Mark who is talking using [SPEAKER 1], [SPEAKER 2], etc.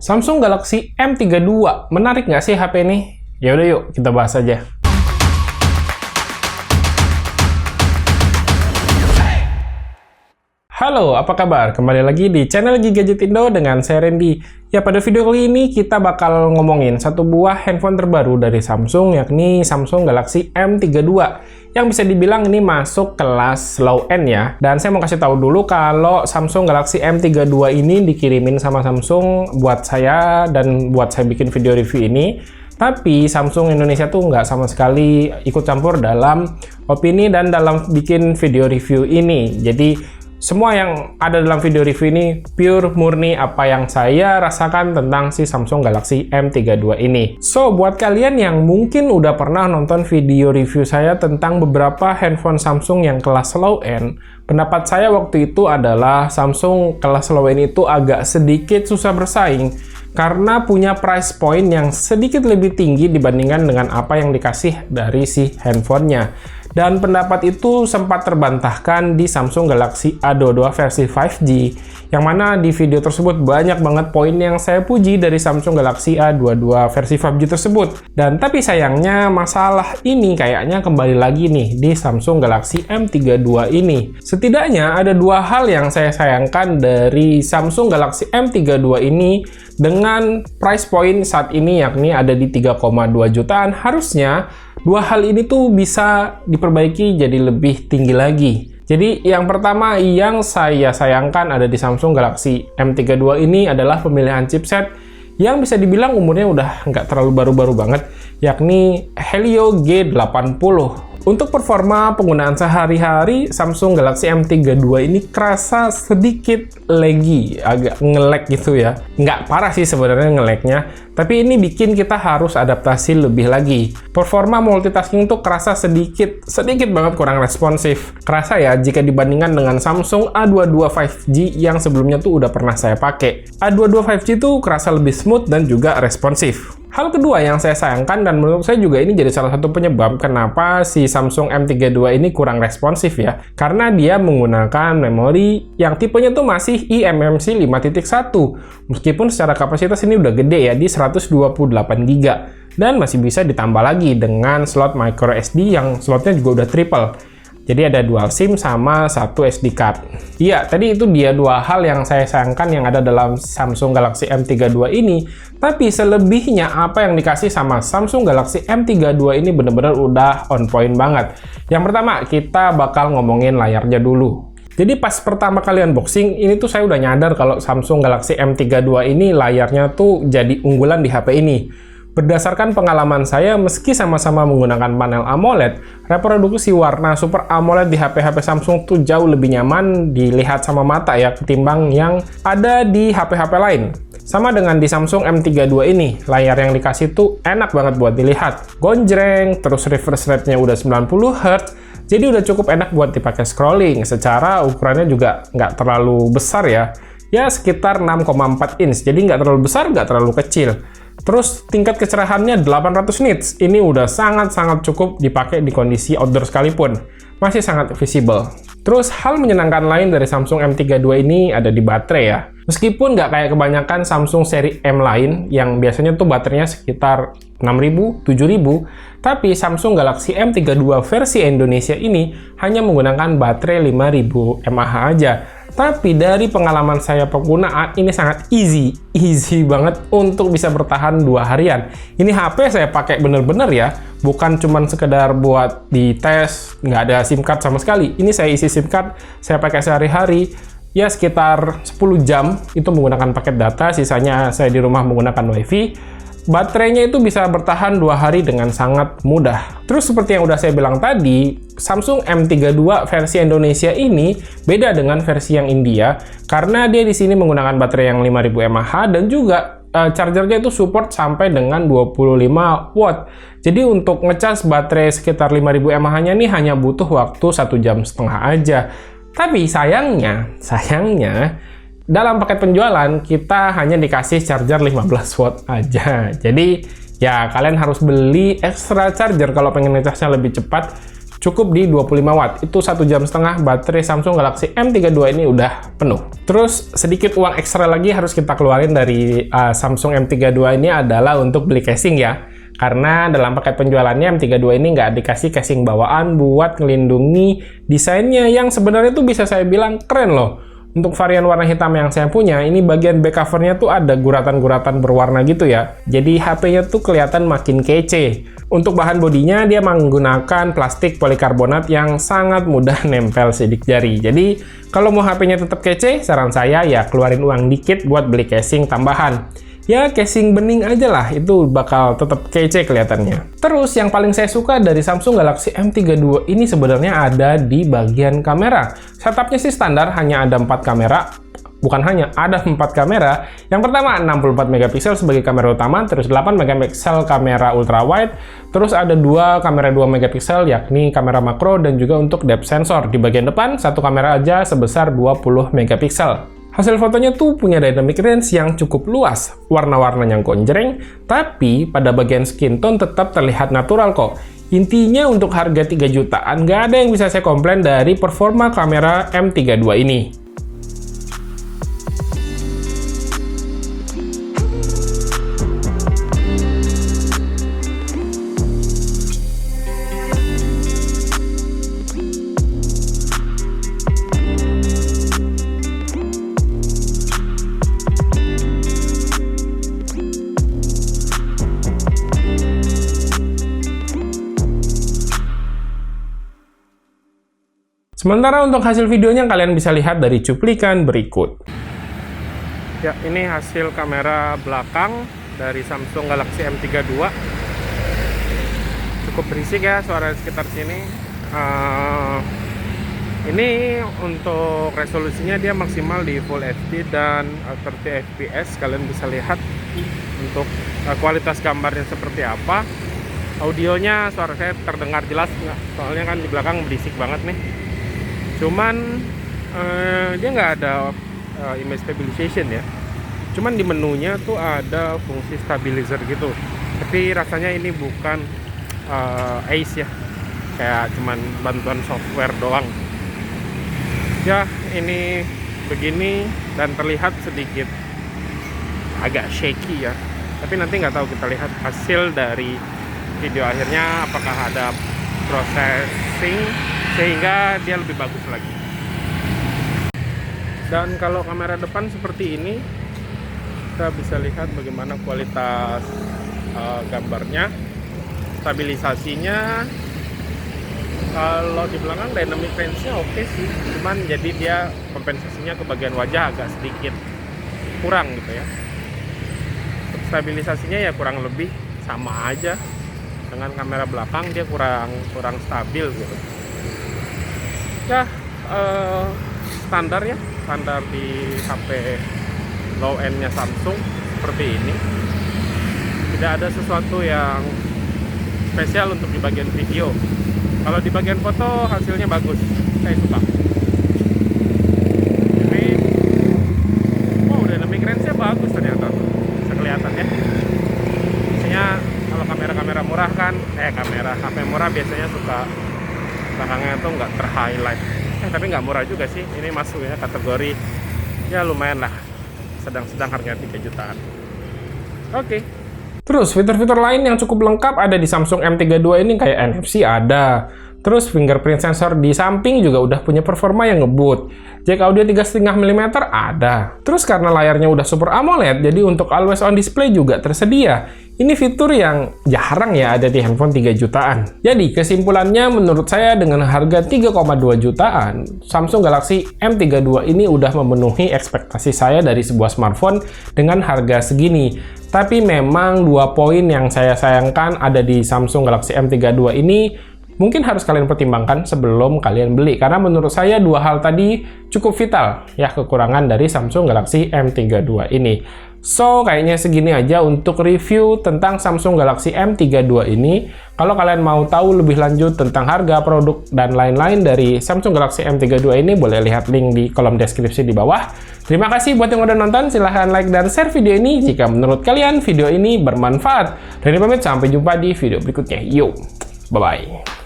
[SPEAKER 1] Samsung Galaxy M32, menarik nggak sih HP ini? Ya udah yuk, kita bahas aja. Halo, apa kabar? Kembali lagi di channel Gadget Indo dengan saya Randy. Ya, pada video kali ini kita bakal ngomongin satu buah handphone terbaru dari Samsung, yakni Samsung Galaxy M32. Yang bisa dibilang ini masuk kelas low end ya. Dan saya mau kasih tahu dulu kalau Samsung Galaxy M32 ini dikirimin sama Samsung buat saya dan buat saya bikin video review ini. Tapi Samsung Indonesia tuh nggak sama sekali ikut campur dalam opini dan dalam bikin video review ini. Jadi semua yang ada dalam video review ini pure murni apa yang saya rasakan tentang si Samsung Galaxy M32 ini. So, buat kalian yang mungkin udah pernah nonton video review saya tentang beberapa handphone Samsung yang kelas low end, pendapat saya waktu itu adalah Samsung kelas low end itu agak sedikit susah bersaing karena punya price point yang sedikit lebih tinggi dibandingkan dengan apa yang dikasih dari si handphonenya. Dan pendapat itu sempat terbantahkan di Samsung Galaxy A22 versi 5G, yang mana di video tersebut banyak banget poin yang saya puji dari Samsung Galaxy A22 versi 5G tersebut. Dan tapi sayangnya masalah ini kayaknya kembali lagi nih di Samsung Galaxy M32 ini. Setidaknya ada dua hal yang saya sayangkan dari Samsung Galaxy M32 ini dengan price point saat ini, yakni ada di 3,2 jutaan. Harusnya dua hal ini tuh bisa diperbaiki jadi lebih tinggi lagi. Jadi yang pertama yang saya sayangkan ada di Samsung Galaxy M32 ini adalah pemilihan chipset yang bisa dibilang umurnya udah nggak terlalu baru-baru banget, yakni Helio G80. Untuk performa penggunaan sehari-hari, Samsung Galaxy M32 ini kerasa sedikit laggy, agak nge-lag gitu ya. Nggak parah sih sebenarnya nge-lagnya, tapi ini bikin kita harus adaptasi lebih lagi. Performa multitasking tuh kerasa sedikit banget kurang responsif. Kerasa ya jika dibandingkan dengan Samsung A22 5G yang sebelumnya tuh udah pernah saya pakai. A22 5G tuh kerasa lebih smooth dan juga responsif. Hal kedua yang saya sayangkan dan menurut saya juga ini jadi salah satu penyebab kenapa si Samsung M32 ini kurang responsif ya. Karena dia menggunakan memori yang tipenya tuh masih eMMC 5.1. Meskipun secara kapasitas ini udah gede ya di 128GB. Dan masih bisa ditambah lagi dengan slot microSD yang slotnya juga udah triple. Jadi ada dual SIM sama satu SD card. Iya, tadi itu dia dua hal yang saya sayangkan yang ada dalam Samsung Galaxy M32 ini. Tapi selebihnya apa yang dikasih sama Samsung Galaxy M32 ini bener-bener udah on point banget. Yang pertama, kita bakal ngomongin layarnya dulu. Jadi pas pertama kali unboxing, ini tuh saya udah nyadar kalau Samsung Galaxy M32 ini layarnya tuh jadi unggulan di HP ini. Berdasarkan pengalaman saya, meski sama-sama menggunakan panel AMOLED, reproduksi warna Super AMOLED di HP-HP Samsung tuh jauh lebih nyaman dilihat sama mata ya, ketimbang yang ada di HP-HP lain. Sama dengan di Samsung M32 ini, layar yang dikasih tuh enak banget buat dilihat. Gonjreng, terus refresh rate-nya udah 90Hz, jadi udah cukup enak buat dipakai scrolling. Secara ukurannya juga nggak terlalu besar ya, sekitar 6,4 inch, jadi nggak terlalu besar, nggak terlalu kecil. Terus tingkat kecerahannya 800 nits, ini udah sangat-sangat cukup dipakai di kondisi outdoor sekalipun, masih sangat visible. Terus hal menyenangkan lain dari Samsung M32 ini ada di baterai ya. Meskipun nggak kayak kebanyakan Samsung seri M lain yang biasanya tuh baterainya sekitar 6.000, 7.000, tapi Samsung Galaxy M32 versi Indonesia ini hanya menggunakan baterai 5.000 mAh aja. Tapi dari pengalaman saya penggunaan, ini sangat easy banget untuk bisa bertahan 2 harian. Ini HP saya pakai bener-bener ya, bukan cuman sekedar buat dites, nggak ada SIM card sama sekali. Ini saya isi SIM card, saya pakai sehari-hari, ya sekitar 10 jam itu menggunakan paket data, sisanya saya di rumah menggunakan WiFi. Baterainya itu bisa bertahan 2 hari dengan sangat mudah. Terus seperti yang udah saya bilang tadi, Samsung M32 versi Indonesia ini beda dengan versi yang India karena dia di sini menggunakan baterai yang 5.000 mAh dan juga chargernya itu support sampai dengan 25 watt. Jadi untuk ngecas baterai sekitar 5.000 mAh-nya ini hanya butuh waktu 1,5 jam aja. Tapi sayangnya dalam paket penjualan kita hanya dikasih charger 15 watt aja. Jadi ya kalian harus beli extra charger kalau pengen ngecasnya lebih cepat. cukup di 25 watt. Itu 1,5 jam baterai Samsung Galaxy M32 ini udah penuh. Terus sedikit uang ekstra lagi harus kita keluarin dari Samsung M32 ini adalah untuk beli casing ya. Karena dalam paket penjualannya M32 ini nggak dikasih casing bawaan buat ngelindungi desainnya yang sebenarnya tuh bisa saya bilang keren loh. Untuk varian warna hitam yang saya punya, ini bagian back covernya tuh ada guratan-guratan berwarna gitu ya. Jadi HP-nya tuh kelihatan makin kece. Untuk bahan bodinya, dia menggunakan plastik polikarbonat yang sangat mudah nempel sidik jari. Jadi, kalau mau HP-nya tetap kece, saran saya ya keluarin uang dikit buat beli casing tambahan. Ya, casing bening aja lah, itu bakal tetap kece kelihatannya. Terus, yang paling saya suka dari Samsung Galaxy M32 ini sebenarnya ada di bagian kamera. Setupnya sih standar, hanya ada 4 kamera. Bukan hanya, ada 4 kamera. Yang pertama, 64 megapiksel sebagai kamera utama, terus 8 megapiksel kamera ultrawide, terus ada 2 kamera 2 megapiksel, yakni kamera makro dan juga untuk depth sensor. Di bagian depan, satu kamera aja sebesar 20 megapiksel. Hasil fotonya tuh punya dynamic range yang cukup luas, warna-warnanya gonjreng, tapi pada bagian skin tone tetap terlihat natural kok. Intinya untuk harga 3 jutaan, nggak ada yang bisa saya komplain dari performa kamera M32 ini. Sementara untuk hasil videonya kalian bisa lihat dari cuplikan berikut. Ya, ini hasil kamera belakang dari Samsung Galaxy M32. Cukup berisik ya suara di sekitar sini. Ini untuk resolusinya dia maksimal di Full HD dan 30 fps. Kalian bisa lihat untuk kualitas gambarnya seperti apa. Audionya suara saya terdengar jelas nggak? Soalnya kan di belakang berisik banget nih. Cuman dia nggak ada image stabilization ya. Cuman di menunya tuh ada fungsi stabilizer gitu. Tapi rasanya ini bukan ACE ya. Kayak cuman bantuan software doang. Ya, ini begini dan terlihat sedikit agak shaky ya. Tapi nanti nggak tahu, kita lihat hasil dari video akhirnya apakah ada processing sehingga dia lebih bagus lagi. Dan kalau kamera depan seperti ini, kita bisa lihat bagaimana kualitas gambarnya, stabilisasinya. Kalau di belakang dynamic range-nya oke sih, cuman jadi dia kompensasinya ke bagian wajah agak sedikit kurang gitu ya. Untuk stabilisasinya ya kurang lebih sama aja dengan kamera belakang, dia kurang stabil gitu. Ya, standar ya, standar di HP low end-nya Samsung seperti ini. Tidak ada sesuatu yang spesial untuk di bagian video. Kalau di bagian foto hasilnya bagus, saya suka. Jadi, wow, dynamic range-nya bagus ternyata, bisa kelihatan ya. Biasanya kalau kamera-kamera murah kan, kamera HP murah biasanya suka belakangnya tuh nggak ter-highlight. Tapi nggak murah juga sih, ini masuk ya kategori ya lumayan lah, sedang-sedang harga 3 jutaan. Oke. Terus fitur-fitur lain yang cukup lengkap ada di Samsung M32 ini, kayak NFC ada. Terus fingerprint sensor di samping juga udah punya performa yang ngebut. Jack audio 3,5 mm ada. Terus karena layarnya udah Super AMOLED, jadi untuk always on display juga tersedia. Ini fitur yang jarang ya ada di handphone 3 jutaan. Jadi kesimpulannya menurut saya dengan harga 3,2 jutaan, Samsung Galaxy M32 ini udah memenuhi ekspektasi saya dari sebuah smartphone dengan harga segini. Tapi memang 2 poin yang saya sayangkan ada di Samsung Galaxy M32 ini mungkin harus kalian pertimbangkan sebelum kalian beli. Karena menurut saya 2 hal tadi cukup vital ya kekurangan dari Samsung Galaxy M32 ini. So, kayaknya segini aja untuk review tentang Samsung Galaxy M32 ini. Kalau kalian mau tahu lebih lanjut tentang harga, produk, dan lain-lain dari Samsung Galaxy M32 ini, boleh lihat link di kolom deskripsi di bawah. Terima kasih buat yang udah nonton, silahkan like dan share video ini jika menurut kalian video ini bermanfaat. Dan pamit, sampai jumpa di video berikutnya. Yo, bye-bye.